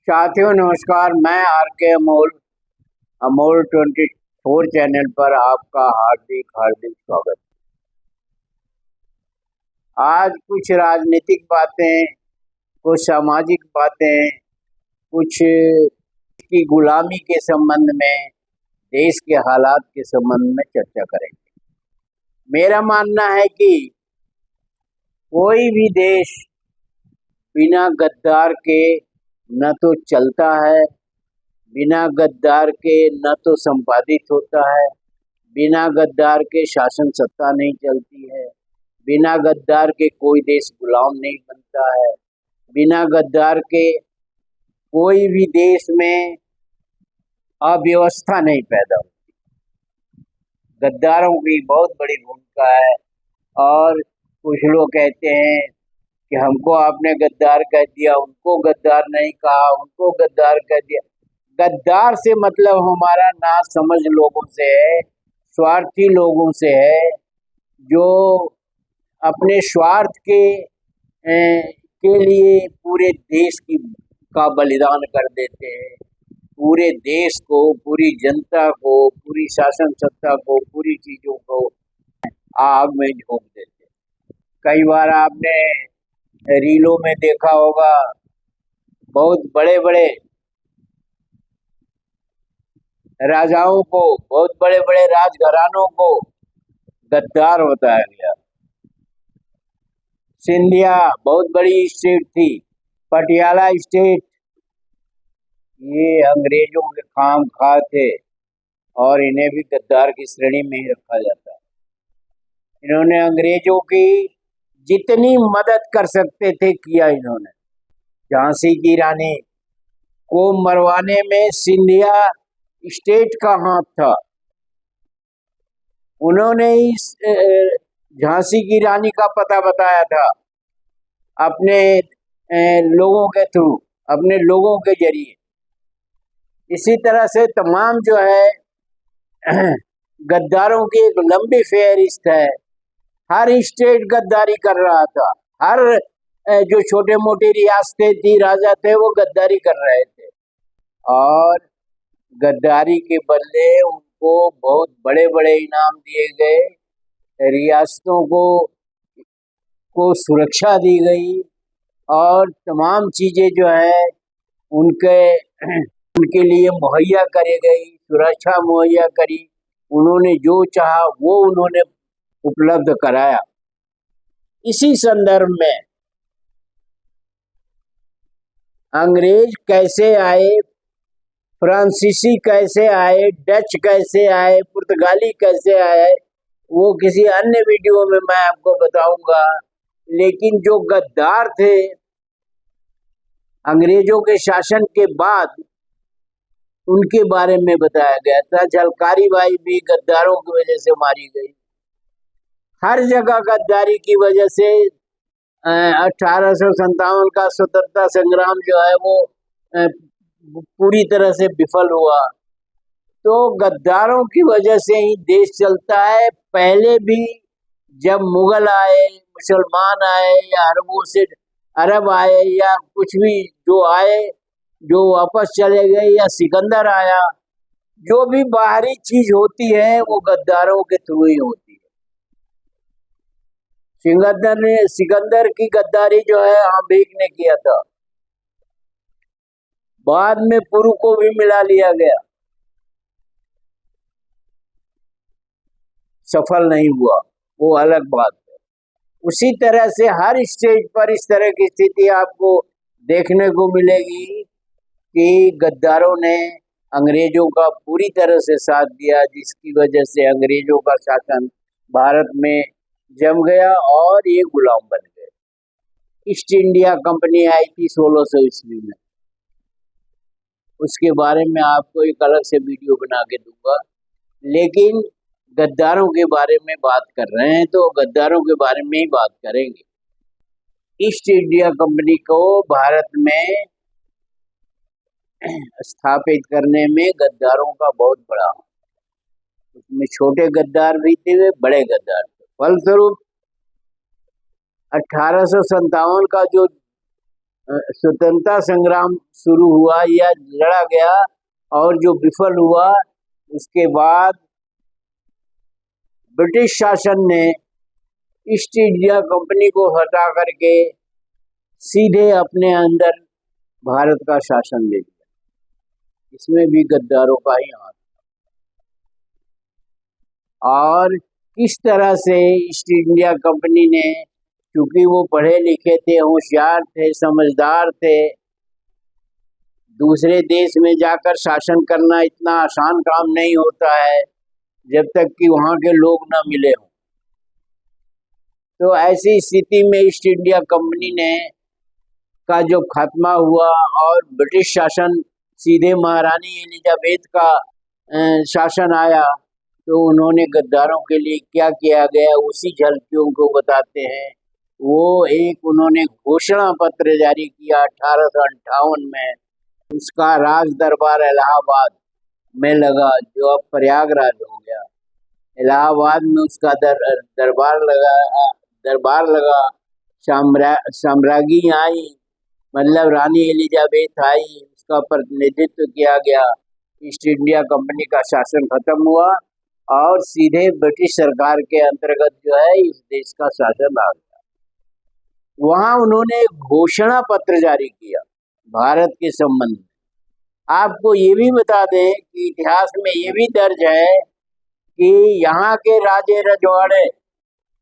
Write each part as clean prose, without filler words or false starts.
साथियों नमस्कार। मैं आर के अमोल अमोल 24 चैनल पर आपका हार्दिक हार्दिक स्वागत। आज कुछ राजनीतिक बातें, कुछ सामाजिक बातें, कुछ की गुलामी के संबंध में, देश के हालात के संबंध में चर्चा करेंगे। मेरा मानना है कि कोई भी देश बिना गद्दार के न तो चलता है, बिना गद्दार के न तो संपादित होता है, बिना गद्दार के शासन सत्ता नहीं चलती है, बिना गद्दार के कोई देश गुलाम नहीं बनता है, बिना गद्दार के कोई भी देश में अव्यवस्था नहीं पैदा होती। गद्दारों की बहुत बड़ी भूमिका है। और कुछ लोग कहते हैं कि हमको आपने गद्दार कह दिया, उनको गद्दार नहीं कहा, उनको गद्दार कह दिया। गद्दार से मतलब हमारा ना समझ लोगों से है, स्वार्थी लोगों से है, जो अपने स्वार्थ के लिए पूरे देश का बलिदान कर देते हैं। पूरे देश को, पूरी जनता को, पूरी शासन सत्ता को, पूरी चीजों को आग में झोंक देते हैं। कई बार आपने रीलों में देखा होगा, बहुत बड़े बड़े राजाओं को, बहुत बड़े बड़े राजघरानों को गद्दार बताया गया। सिंधिया बहुत बड़ी स्टेट थी, पटियाला स्टेट, ये अंग्रेजों के काम खा थे और इन्हें भी गद्दार की श्रेणी में ही रखा जाता है। इन्होंने अंग्रेजों की जितनी मदद कर सकते थे किया इन्होंने। झांसी की रानी को मरवाने में सिंधिया स्टेट का हाथ था। उन्होंने इस झांसी की रानी का पता बताया था अपने लोगों के थ्रू, अपने लोगों के जरिए। इसी तरह से तमाम जो है गद्दारों की एक लंबी फेहरिस्त है। हर स्टेट गद्दारी कर रहा था। हर जो छोटे मोटे रियासतें थी, राजा थे, वो गद्दारी कर रहे थे। और गद्दारी के बदले उनको बहुत बड़े बड़े इनाम दिए गए, रियासतों को सुरक्षा दी गई और तमाम चीजें जो है उनके लिए मुहैया करी गई, सुरक्षा मुहैया करी। उन्होंने जो चाहा वो उन्होंने उपलब्ध कराया। इसी संदर्भ में अंग्रेज कैसे आए, फ्रांसीसी कैसे आए, डच कैसे आए, पुर्तगाली कैसे आए, वो किसी अन्य वीडियो में मैं आपको बताऊंगा। लेकिन जो गद्दार थे अंग्रेजों के शासन के बाद, उनके बारे में बताया गया था। झलकारी बाई भी गद्दारों की वजह से मारी गई। हर जगह गद्दारी की वजह से 1857 का स्वतंत्रता संग्राम जो है वो पूरी तरह से विफल हुआ। तो गद्दारों की वजह से ही देश चलता है। पहले भी जब मुगल आए, मुसलमान आए, या अरबों से अरब आए, या कुछ भी जो आए, जो वापस चले गए, या सिकंदर आया, जो भी बाहरी चीज होती है वो गद्दारों के थ्रू ही होती है। सिकंदर की गद्दारी जो है आबिक ने किया था। बाद में पुरु को भी मिला लिया गया, सफल नहीं हुआ, वो अलग बात है। उसी तरह से हर स्टेज पर इस तरह की स्थिति आपको देखने को मिलेगी कि गद्दारों ने अंग्रेजों का पूरी तरह से साथ दिया, जिसकी वजह से अंग्रेजों का शासन भारत में जम गया और ये गुलाम बन गए। ईस्ट इंडिया कंपनी आई थी 1600 ईस्वी में, उसके बारे में आपको एक अलग से वीडियो बना के दूंगा। लेकिन गद्दारों के बारे में बात कर रहे हैं तो गद्दारों के बारे में ही बात करेंगे। ईस्ट इंडिया कंपनी को भारत में स्थापित करने में गद्दारों का बहुत बड़ा, उसमें छोटे गद्दार भी थे, बड़े गद्दार थे। फलस्वरूप 1857 का जो स्वतंत्रता संग्राम शुरू हुआ या लड़ा गया और जो विफल हुआ, उसके बाद ब्रिटिश शासन ने ईस्ट इंडिया कंपनी को हटा करके सीधे अपने अंदर भारत का शासन ले लिया। इसमें भी गद्दारों का ही हाथ। और किस तरह से ईस्ट इंडिया कंपनी ने, क्योंकि वो पढ़े लिखे थे, होशियार थे, समझदार थे, दूसरे देश में जाकर शासन करना इतना आसान काम नहीं होता है जब तक कि वहाँ के लोग न मिले हों। तो ऐसी स्थिति में ईस्ट इंडिया कंपनी ने का जो खात्मा हुआ और ब्रिटिश शासन, सीधे महारानी एलिजाबेथ का शासन आया, तो उन्होंने गद्दारों के लिए क्या किया गया उसी झलकियों को बताते हैं। वो एक उन्होंने घोषणा पत्र जारी किया 1858 में। उसका राज दरबार इलाहाबाद में लगा, जो अब प्रयागराज हो गया। इलाहाबाद में उसका दरबार लगा। साम्राज्ञी आई, मतलब रानी एलिजाबेथ आई, उसका प्रतिनिधित्व किया गया। ईस्ट इंडिया कंपनी का शासन खत्म हुआ और सीधे ब्रिटिश सरकार के अंतर्गत जो है इस देश का शासन आ गया। वहां उन्होंने घोषणा पत्र जारी किया भारत के संबंध में। आपको ये भी बता दें कि इतिहास में ये भी दर्ज है कि यहाँ के राजे रजवाड़े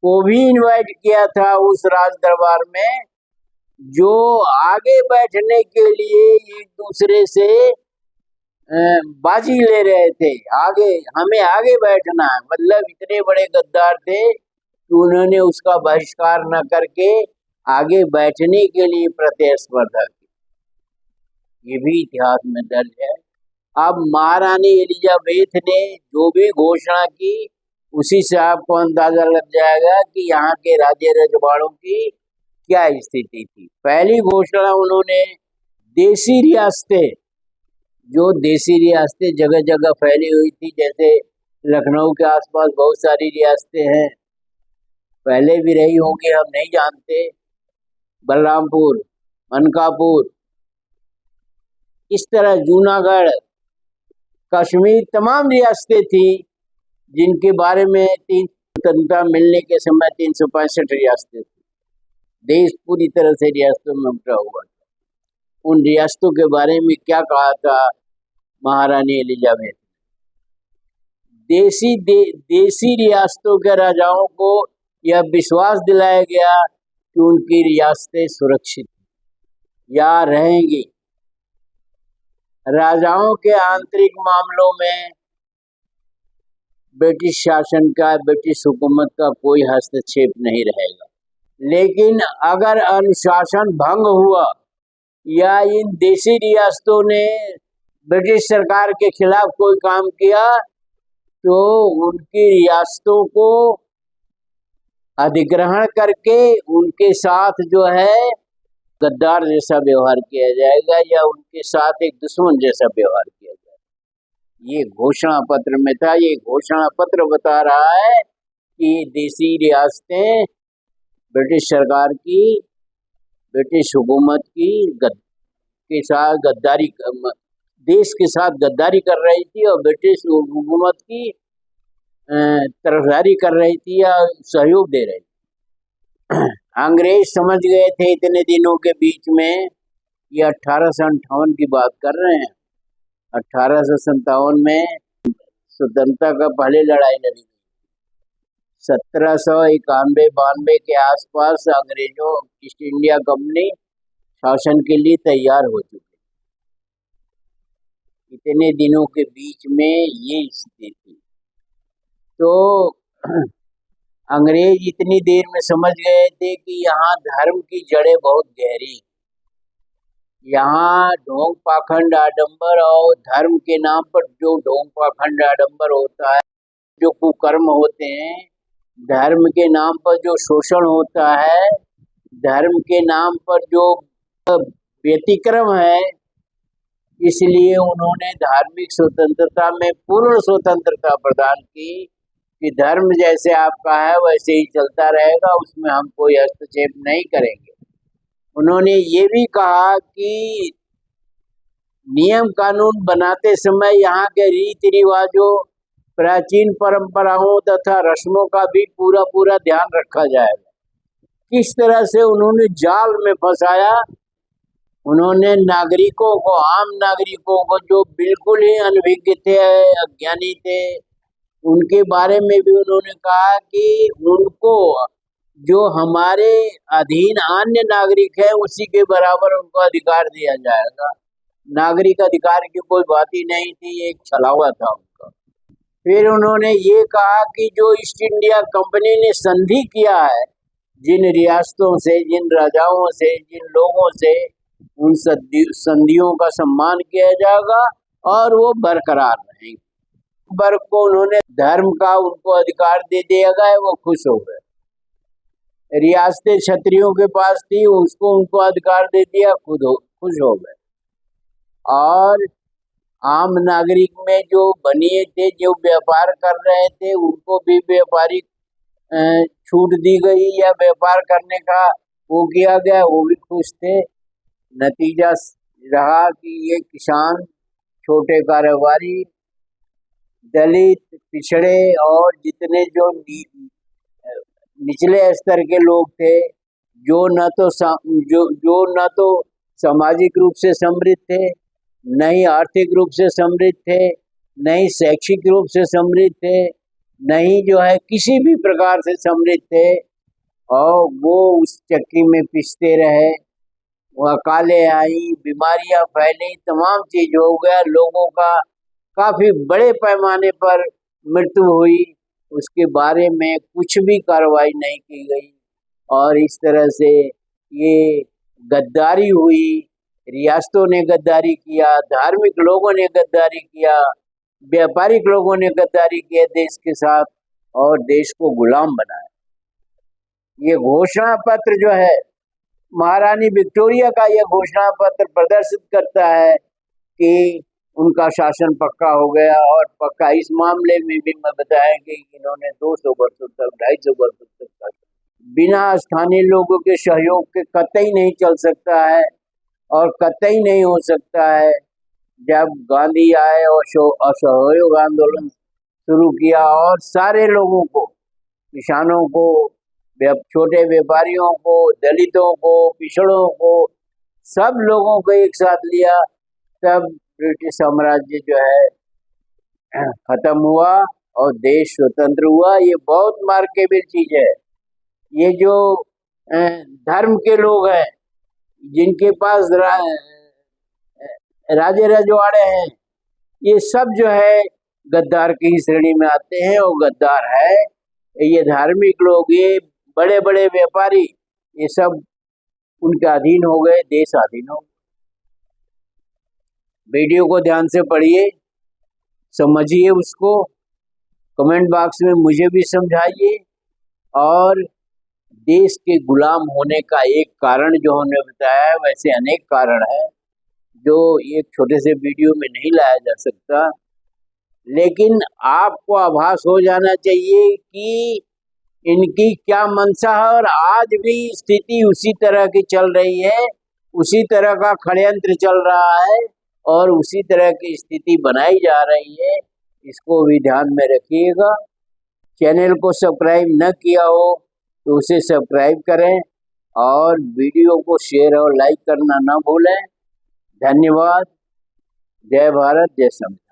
को भी इनवाइट किया था उस राज दरबार में, जो आगे बैठने के लिए एक दूसरे से बाजी ले रहे थे। आगे, हमें आगे बैठना है, मतलब इतने बड़े गद्दार थे कि उन्होंने उसका बहिष्कार न करके आगे बैठने के लिए प्रतिस्पर्धा की। ये भी इतिहास में दर्ज है। अब महारानी एलिजाबेथ ने जो भी घोषणा की, उसी से आपको अंदाजा लग जाएगा कि यहाँ के राजे रजवाड़ों की क्या स्थिति थी। पहली घोषणा उन्होंने देसी रियासतें जगह जगह फैली हुई थी, जैसे लखनऊ के आसपास बहुत सारी रियासतें हैं, पहले भी रही होंगी, हम नहीं जानते, बलरामपुर, अनकापुर, इस तरह जूनागढ़, कश्मीर, तमाम रियासतें थी जिनके बारे में स्वतंत्रता मिलने के समय 365 रियासतें थी। देश पूरी तरह से रियासतों में बटा हुआ था। उन रियासतों के बारे में क्या कहा था महारानी एलिजाबेथ? देसी रियासतों के राजाओं को यह विश्वास दिलाया गया कि उनकी रियासतें सुरक्षित या रहेंगी। राजाओं के आंतरिक मामलों में ब्रिटिश शासन का, ब्रिटिश हुकूमत का कोई हस्तक्षेप नहीं रहेगा। लेकिन अगर अनुशासन भंग हुआ या इन देसी रियासतों ने ब्रिटिश सरकार के खिलाफ कोई काम किया, तो उनकी रियासतों को अधिग्रहण करके उनके साथ जो है गद्दार जैसा व्यवहार किया जाएगा या उनके साथ एक दुश्मन जैसा व्यवहार किया जाएगा। ये घोषणा पत्र में था। ये घोषणा पत्र बता रहा है कि देसी रियासतें ब्रिटिश सरकार की, ब्रिटिश हुकूमत की के साथ गद्दारी, देश के साथ गद्दारी कर रही थी और ब्रिटिश हुकूमत की तरफदारी कर रही थी या सहयोग दे रही थी। अंग्रेज समझ गए थे इतने दिनों के बीच में, ये 1858 की बात कर रहे हैं। 1857 में स्वतंत्रता का पहले लड़ाई लड़ी। 1791-92 के आसपास अंग्रेजों, ईस्ट इंडिया कंपनी शासन के लिए तैयार हो चुके। इतने दिनों के बीच में ये स्थिति थी। तो अंग्रेज इतनी देर में समझ गए थे कि यहाँ धर्म की जड़ें बहुत गहरी, यहाँ ढोंग पाखंड आडंबर और धर्म के नाम पर जो ढोंग पाखंड आडंबर होता है, जो कुकर्म होते हैं, धर्म के नाम पर जो शोषण होता है, धर्म के नाम पर जो व्यतिक्रम है, इसलिए उन्होंने धार्मिक स्वतंत्रता में पूर्ण स्वतंत्रता प्रदान की कि धर्म जैसे आपका है वैसे ही चलता रहेगा, उसमें हम कोई हस्तक्षेप नहीं करेंगे। उन्होंने ये भी कहा कि नियम कानून बनाते समय यहाँ के रीति रिवाजों, प्राचीन परंपराओं तथा रस्मों का भी पूरा पूरा ध्यान रखा जाएगा। किस तरह से उन्होंने जाल में फंसाया, उन्होंने नागरिकों को, आम नागरिकों को जो बिल्कुल ही अनभिज्ञ थे, अज्ञानी थे, उनके बारे में भी उन्होंने कहा कि उनको जो हमारे अधीन अन्य नागरिक है उसी के बराबर उनको अधिकार दिया जाएगा। नागरिक अधिकार की कोई बात ही नहीं थी, एक छलावा था उनका। फिर उन्होंने ये कहा कि जो ईस्ट इंडिया कंपनी ने संधि किया है जिन रियासतों से, जिन राजाओं से, जिन लोगों से, उन संधियों का सम्मान किया जाएगा और वो बरकरार रहेंगे। वर्ग को उन्होंने धर्म का उनको अधिकार दे दिया गया, वो खुश हो गए। रियासतें क्षत्रियों के पास थी, उसको उनको अधिकार दे दिया, खुश हो गए। और आम नागरिक में जो बनिए थे, जो व्यापार कर रहे थे, उनको भी व्यापारिक छूट दी गई या व्यापार करने का वो किया गया, वो भी खुश थे। नतीजा रहा कि ये किसान, छोटे कारोबारी, दलित, पिछड़े और जितने जो निचले स्तर के लोग थे, जो न तो सामाजिक रूप से समृद्ध थे, न ही आर्थिक रूप से समृद्ध थे, न ही शैक्षिक रूप से समृद्ध थे, न ही जो है किसी भी प्रकार से समृद्ध थे, और वो उस चक्की में पिसते रहे। अकाले आई, बीमारियां फैली, तमाम चीज हो गया, लोगों का काफी बड़े पैमाने पर मृत्यु हुई, उसके बारे में कुछ भी कार्रवाई नहीं की गई। और इस तरह से ये गद्दारी हुई, रियासतों ने गद्दारी किया, धार्मिक लोगों ने गद्दारी किया, व्यापारिक लोगों ने गद्दारी किया देश के साथ और देश को गुलाम बनाया। ये घोषणा पत्र जो है, महारानी विक्टोरिया का यह घोषणा पत्र प्रदर्शित करता है कि उनका शासन पक्का हो गया। और पक्का इस मामले में भी मैं बताया कि इन्होंने 200 वर्षों तक, 250 वर्षों तक शासन बिना स्थानीय लोगों के सहयोग के कतई नहीं चल सकता है और कतई नहीं हो सकता है। जब गांधी आए और असहयोग आंदोलन शुरू किया और सारे लोगों को, किसानों को, छोटे व्यापारियों को, दलितों को, पिछड़ों को, सब लोगों को एक साथ लिया, तब ब्रिटिश साम्राज्य जो है खत्म हुआ और देश स्वतंत्र हुआ। ये बहुत मार्केबल चीज है। ये जो धर्म के लोग हैं, जिनके पास राजे रजवाड़े हैं, ये सब जो है गद्दार की ही श्रेणी में आते हैं और गद्दार है। ये धार्मिक लोग, ये बड़े बड़े व्यापारी, ये सब उनके अधीन हो गए, देश अधीन हो गए। वीडियो को ध्यान से पढ़िए, समझिए उसको, कमेंट बॉक्स में मुझे भी समझाइए। और देश के गुलाम होने का एक कारण जो हमने बताया, वैसे अनेक कारण है जो एक छोटे से वीडियो में नहीं लाया जा सकता, लेकिन आपको आभास हो जाना चाहिए कि इनकी क्या मंशा है। और आज भी स्थिति उसी तरह की चल रही है, उसी तरह का षड्यंत्र चल रहा है और उसी तरह की स्थिति बनाई जा रही है। इसको भी ध्यान में रखिएगा। चैनल को सब्सक्राइब न किया हो तो उसे सब्सक्राइब करें और वीडियो को शेयर और लाइक करना ना भूलें। धन्यवाद। जय भारत, जय संविधान।